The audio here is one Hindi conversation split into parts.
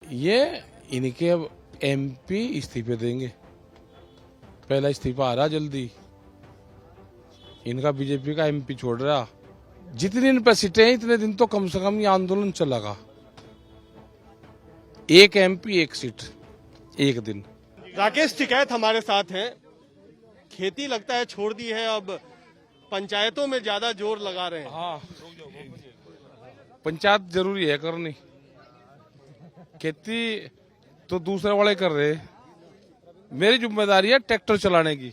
ये इनके अब एमपी इस्तीफे देंगे। पहला इस्तीफा आ रहा जल्दी, इनका बीजेपी का एमपी छोड़ रहा। जितनी इन पे सीटें हैं इतने दिन तो कम से कम ये आंदोलन चलेगा। एक एमपी एक सीट एक दिन। राकेश टिकैत हमारे साथ हैं। खेती लगता है छोड़ दी है, अब पंचायतों में ज्यादा जोर लगा रहे हैं। हाँ, पंचायत जरूरी है करनी, खेती तो दूसरे वाले कर रहे। मेरी जिम्मेदारी है ट्रैक्टर चलाने की,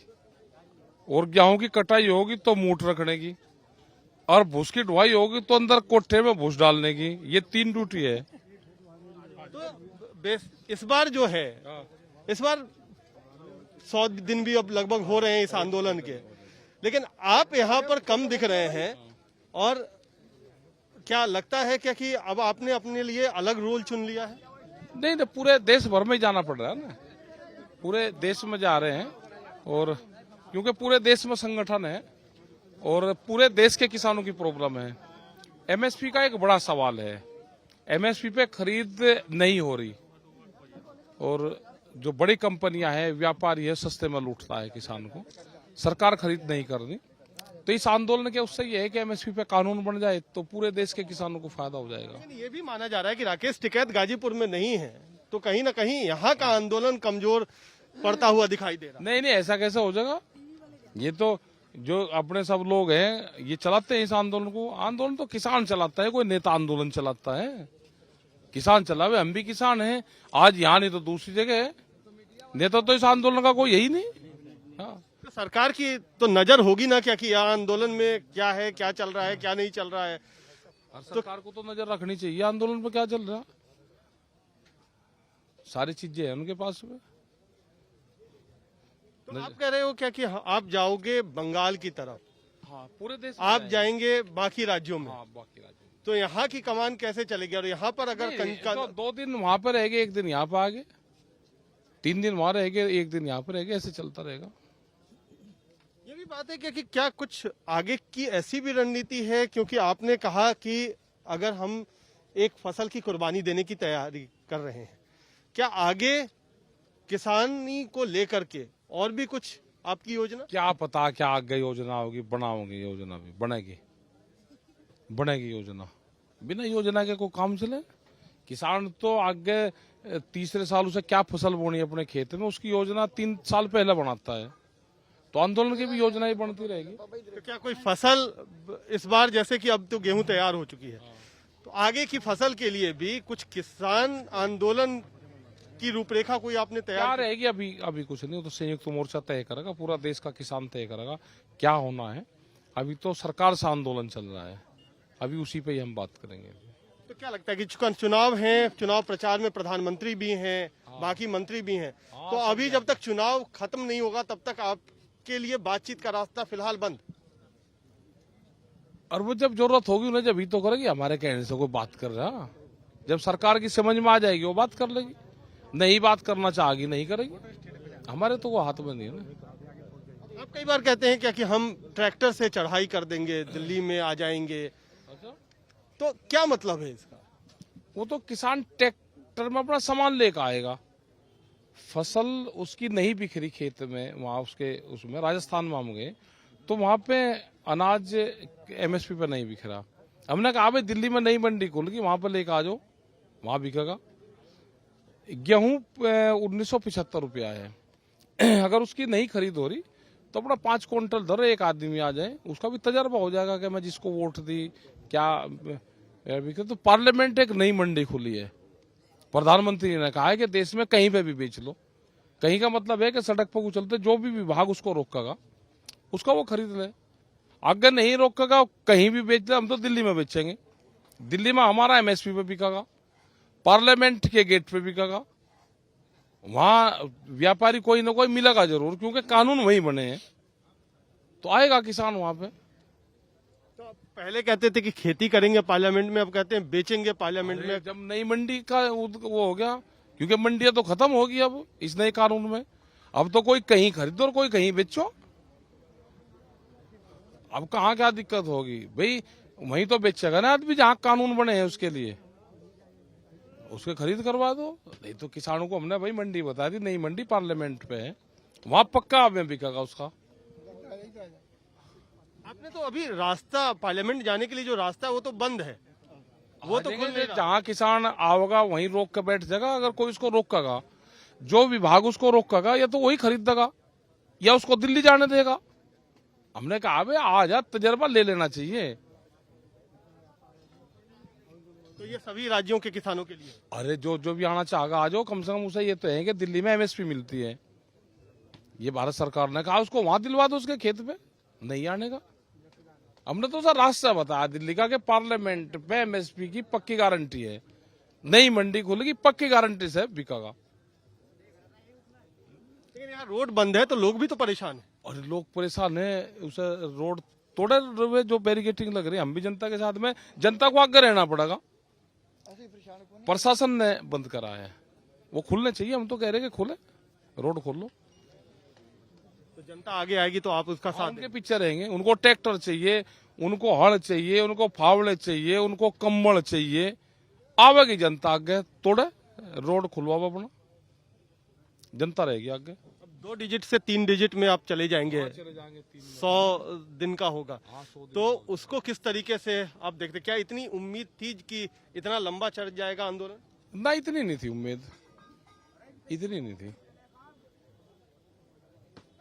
और गेहूं की कटाई होगी तो मूठ रखने की, और भूस की ढुआई होगी तो अंदर कोठे में भूस डालने की। ये 3 ड्यूटी है। तो इस बार जो है, इस बार 100 दिन भी अब लगभग हो रहे हैं इस आंदोलन के, लेकिन आप यहाँ पर कम दिख रहे हैं। और क्या लगता है क्या कि अब आपने अपने लिए अलग रोल चुन लिया है? नहीं, पूरे देश भर में जाना पड़ रहा है ना, पूरे देश में जा रहे हैं। और क्योंकि पूरे देश में संगठन है और पूरे देश के किसानों की प्रॉब्लम है। एमएसपी का एक बड़ा सवाल है, एमएसपी पे खरीद नहीं हो रही, और जो बड़ी कंपनियां हैं, व्यापारी है, सस्ते में लूटता है किसान को, सरकार खरीद नहीं कर रही। तो इस आंदोलन के उससे ये है कि एमएसपी पे कानून बन जाए तो पूरे देश के किसानों को फायदा हो जाएगा। लेकिन ये भी माना जा रहा है कि राकेश टिकैत गाजीपुर में नहीं है, तो कहीं ना कहीं यहाँ का आंदोलन कमजोर पड़ता हुआ दिखाई दे रहा है। नहीं, ऐसा कैसे हो जाएगा? ये तो जो अपने सब लोग हैं ये चलाते हैं इस आंदोलन को। आंदोलन तो किसान चलाता है, कोई नेता आंदोलन चलाता है? किसान चलावे, हम भी किसान हैं। आज यहाँ नहीं तो दूसरी जगह है। नेता तो इस आंदोलन का कोई यही नहीं। हाँ, तो सरकार की तो नजर होगी ना क्या कि यह आंदोलन में क्या है, क्या चल रहा है, क्या नहीं चल रहा है। और सरकार को तो नजर रखनी चाहिए आंदोलन पर क्या चल रहा। सारी चीजें हैं उनके पास में। तो आप कह रहे हो क्या कि आप जाओगे बंगाल की तरफ, हाँ, पूरे देश में आप जाएंगे। जाएंगे बाकी राज्यों में, हाँ, बाकी राज्यों में। तो यहाँ की कमान कैसे चलेगी? और यहाँ पर अगर नहीं, तो 2 दिन वहां पर रहेंगे, 1 दिन यहाँ पर आगे, 3 दिन वहां रहेंगे, 1 दिन यहाँ पर रहेंगे, ऐसे चलता रहेगा। ये भी बात है कि क्या कुछ आगे की ऐसी भी रणनीति है? क्योंकि आपने कहा कि अगर हम एक फसल की कुर्बानी देने की तैयारी कर रहे हैं, क्या आगे किसानी को लेकर के और भी कुछ आपकी योजना? क्या पता क्या आगे योजना होगी, बनाओगे योजना भी बनेगी योजना। बिना योजना के कोई काम चले? किसान तो आगे तीसरे साल उसे क्या फसल बोनी है अपने खेत में, उसकी योजना 3 साल पहले बनाता है। तो आंदोलन की भी योजना ही बनती रहेगी। तो क्या कोई फसल इस बार, जैसे कि अब तो गेहूं तैयार हो चुकी है, तो आगे की फसल के लिए भी कुछ किसान आंदोलन की रूपरेखा कोई आपने क्या तैयार रहेगी? अभी कुछ नहीं, तो संयुक्त मोर्चा तय करेगा, पूरा देश का किसान तय करेगा क्या होना है। अभी तो सरकार से आंदोलन चल रहा है, अभी उसी पे ही हम बात करेंगे। तो क्या लगता है कि चुनाव है, चुनाव प्रचार में प्रधानमंत्री भी हैं, बाकी मंत्री भी हैं, तो अभी जब तक चुनाव खत्म नहीं होगा तब तक आपके लिए बातचीत का रास्ता फिलहाल बंद? और वो जब जरूरत होगी उन्हें जब ही तो करेगी। हमारे कहने से कोई बात कर रहा, जब सरकार की समझ में आ जाएगी वो बात कर लेगी। नहीं बात करना चाहेगी नहीं करेगी, हमारे तो वो हाथ में नहीं है ना। आप कई बार कहते हैं क्या कि हम ट्रैक्टर से चढ़ाई कर देंगे, दिल्ली में आ जाएंगे, तो क्या मतलब है इसका? वो तो किसान ट्रैक्टर में अपना सामान लेकर आएगा, फसल उसकी नहीं बिखरी खेत में, वहां उसमें राजस्थान में हम गए तो वहां पे अनाज एमएसपी पे नहीं बिखरा। हमने कहा भाई दिल्ली में नई मंडी खुल गई, वहां पर लेकर आ जाओ, वहां बिकेगा। गेहूं 1975 रुपया है। अगर उसकी नहीं खरीद हो रही तो अपना 5 क्विंटल धर, एक आदमी आ जाए, उसका भी तजर्बा हो जाएगा कि मैं जिसको वोट दी क्या बिके। तो पार्लियामेंट एक नई मंडी खुली है, प्रधानमंत्री ने कहा है कि देश में कहीं पे भी बेच लो। कहीं का मतलब है कि सड़क पर उछलते जो भी विभाग उसको रोकेगा उसका वो खरीद ले। अगर नहीं रोकेगा कहीं भी बेच ले, हम तो दिल्ली में बेचेंगे, दिल्ली में हमारा एमएसपी पे बिकेगा, पार्लियामेंट के गेट पे बिकेगा, वहां व्यापारी कोई ना कोई मिलेगा जरूर, क्योंकि कानून वही बने हैं, तो आएगा किसान वहां पे। तो पहले कहते थे कि खेती करेंगे पार्लियामेंट में, अब कहते हैं बेचेंगे पार्लियामेंट में। जब नई मंडी का वो हो गया, क्योंकि मंडियां तो खत्म होगी अब इस नए कानून में, अब तो कोई कहीं खरीदो और कोई कहीं बेचो। अब कहाँ क्या दिक्कत होगी भाई? वहीं तो बेचेगा ना आदमी जहां कानून बने हैं उसके लिए। उसके खरीद करवा दो। नहीं तो किसानों को हमने भाई मंडी बता दी, नई मंडी पार्लियामेंट पे है, वहां पक्का में बिकेगा उसका। आपने तो अभी रास्ता पार्लियामेंट जाने के लिए जो रास्ता है वो तो बंद है, वो तो खुल नहीं रहा। जहाँ किसान आओगा वहीं रोक के बैठ जाएगा। अगर कोई उसको रोकेगा, जो विभाग उसको रोकेगा, या तो वही खरीद देगा या उसको दिल्ली जाने देगा। हमने कहा भाई आ जा, तजर्बा ले लेना चाहिए। तो ये सभी राज्यों के किसानों के लिए। अरे जो जो भी आना चाहेगा आ जाओ, कम से कम उसे ये तो है कि दिल्ली में एमएसपी मिलती है। ये भारत सरकार ने कहा उसको वहां दिलवा दो, उसके खेत पे नहीं आने का। हमने तो सर रास्ता बताया दिल्ली का कि पार्लियामेंट पे एमएसपी की पक्की गारंटी है, नई मंडी खुलेगी, पक्की गारंटी से बिकेगा। लेकिन यहाँ रोड बंद है तो लोग भी तो परेशान है। और लोग परेशान है, उसे रोड तोड़े हुए जो बैरिकेटिंग लग रही है, हम भी जनता के साथ में, जनता को आगे रहना पड़ेगा। प्रशासन ने बंद करा है, वो खुलने चाहिए। हम तो कह रहे हैं कि खुले, रोड खोल लो। तो जनता आगे आएगी तो आप उसका साथ उनके पीछे रहेंगे। उनको ट्रैक्टर चाहिए, उनको हल चाहिए, उनको फावड़े चाहिए, उनको कम्बल चाहिए। आवेगी जनता आगे, तोड़े रोड खुलवाओ अपना, जनता रहेगी आगे। अब 2 डिजिट से 3 डिजिट में आप चले जाएंगे, 100 दिन का होगा। तो उसको किस तरीके से आप देखते, क्या इतनी उम्मीद थी कि इतना लंबा चल जाएगा आंदोलन? ना, इतनी नहीं थी उम्मीद, इतनी नहीं थी।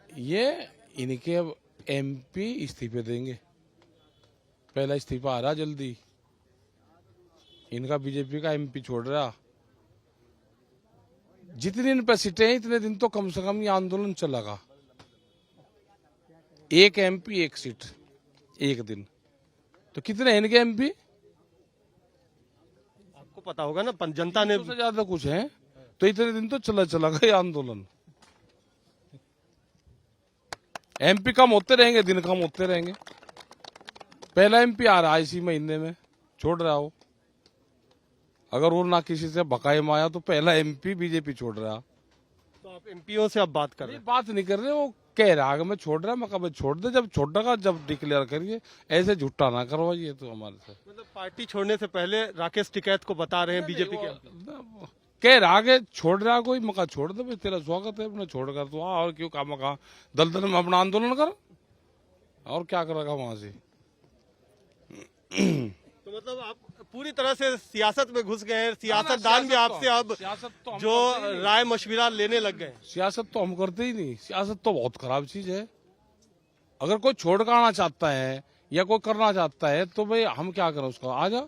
ये इनके अब एमपी इस्तीफे देंगे, पहला इस्तीफा आ रहा जल्दी, इनका बीजेपी का एमपी छोड़ रहा। जितनी इन पे सीटें हैं इतने दिन तो कम से कम ये आंदोलन चलेगा। एक एमपी एक सीट एक दिन, तो कितने हैं इनके एमपी? आपको पता होगा ना, जनता ने से ज्यादा कुछ है, तो इतने दिन तो चलेगा ये आंदोलन। एमपी कम होते रहेंगे, दिन कम होते रहेंगे। पहला एमपी आ रहा है इसी महीने में, छोड़ रहा हो। अगर वो ना किसी से बकाये में आया तो पहला एमपी बीजेपी छोड़ रहा। तो आप एमपीओ से अब बात कर रहे हैं? बात नहीं कर रहे, वो कह रहा है मैं छोड़ रहा, मैं कब छोड़ दे, जब छोड़ेगा जब डिक्लेयर करिए, ऐसे झूठा ना करवाइए तो हमारे से। मतलब पार्टी छोड़ने से पहले राकेश टिकैत को बता रहे हैं बीजेपी के MP? कह रहा कि छोड़ रहा कोई, मका छोड़ दे भाई, तेरा स्वागत है, अपने छोड़ कर तो आ, और क्यों काम मका दलदल में अपना आंदोलन कर, और क्या करेगा वहां से। तो मतलब आप पूरी तरह से सियासत में घुस गए हैं, सियासतदान भी आपसे अब जो राय मशविरा लेने लग गए। सियासत तो हम करते ही नहीं, सियासत तो बहुत खराब चीज है। अगर कोई छोड़ कर आना चाहता है या कोई करना चाहता है तो भाई हम क्या करें उसका, आ जा,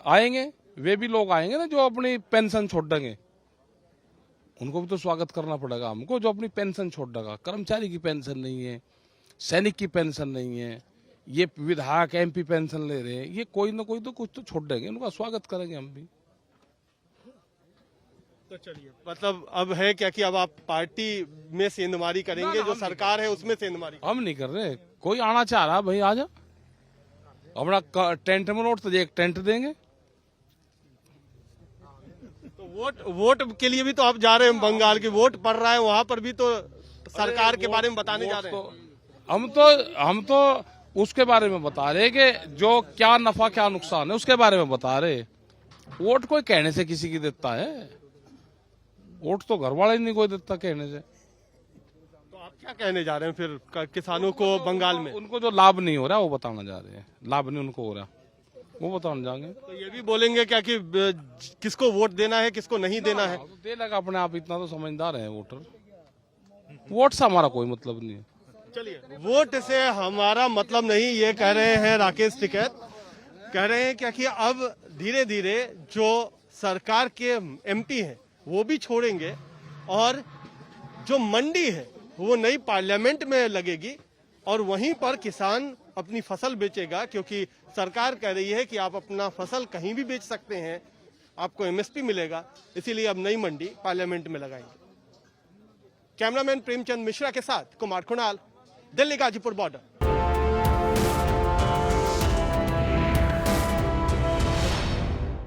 आएंगे, वे भी लोग आएंगे ना जो अपनी पेंशन छोड़ देंगे, उनको भी तो स्वागत करना पड़ेगा हमको। जो अपनी पेंशन छोड़ देगा, कर्मचारी की पेंशन नहीं है, सैनिक की पेंशन नहीं है, ये विधायक एमपी पेंशन ले रहे हैं, ये कोई ना कोई तो कुछ तो छोड़ देंगे, उनका स्वागत करेंगे हम भी। तो चलिए, मतलब अब है क्या कि अब आप पार्टी में सेंधमारी करेंगे, जो सरकार है उसमें सेंधमारी? हम नहीं कर रहे, कोई आना चाह रहा भाई आ जा, अपना टेंट में नोट तो एक टेंट देंगे। तो वोट के लिए भी तो आप जा रहे हैं, बंगाल की वोट पड़ रहा है, वहां पर भी तो सरकार के बारे में बताने जा रहे हैं। हम तो उसके बारे में बता रहे कि जो क्या नफा क्या नुकसान है उसके बारे में बता रहे। वोट कोई कहने से किसी की देता है, वोट तो घर वाला ही नहीं कोई देता कहने से। तो आप क्या कहने जा रहे हैं फिर किसानों को बंगाल में? उनको जो लाभ नहीं हो रहा वो बताना जा रहे हैं, लाभ नहीं उनको हो रहा वो बताने जाएंगे। तो ये भी बोलेंगे क्या कि किसको वोट देना है किसको नहीं देना है? तो दे लगा अपने आप, इतना तो समझदार है वोटर, वोट से हमारा कोई मतलब नहीं है। चलिए, वोट से हमारा मतलब नहीं, ये कह रहे हैं राकेश टिकैत। कह रहे हैं क्या कि अब धीरे धीरे जो सरकार के एमपी हैं वो भी छोड़ेंगे और जो मंडी है वो नई पार्लियामेंट में लगेगी और वहीं पर किसान अपनी फसल बेचेगा, क्योंकि सरकार कह रही है कि आप अपना फसल कहीं भी बेच सकते हैं, आपको एमएसपी मिलेगा, इसीलिए अब नई मंडी पार्लियामेंट में लगाएंगे। कैमरामैन प्रेमचंद मिश्रा के साथ कुमार कुणाल, दिल्ली गाजीपुर बॉर्डर।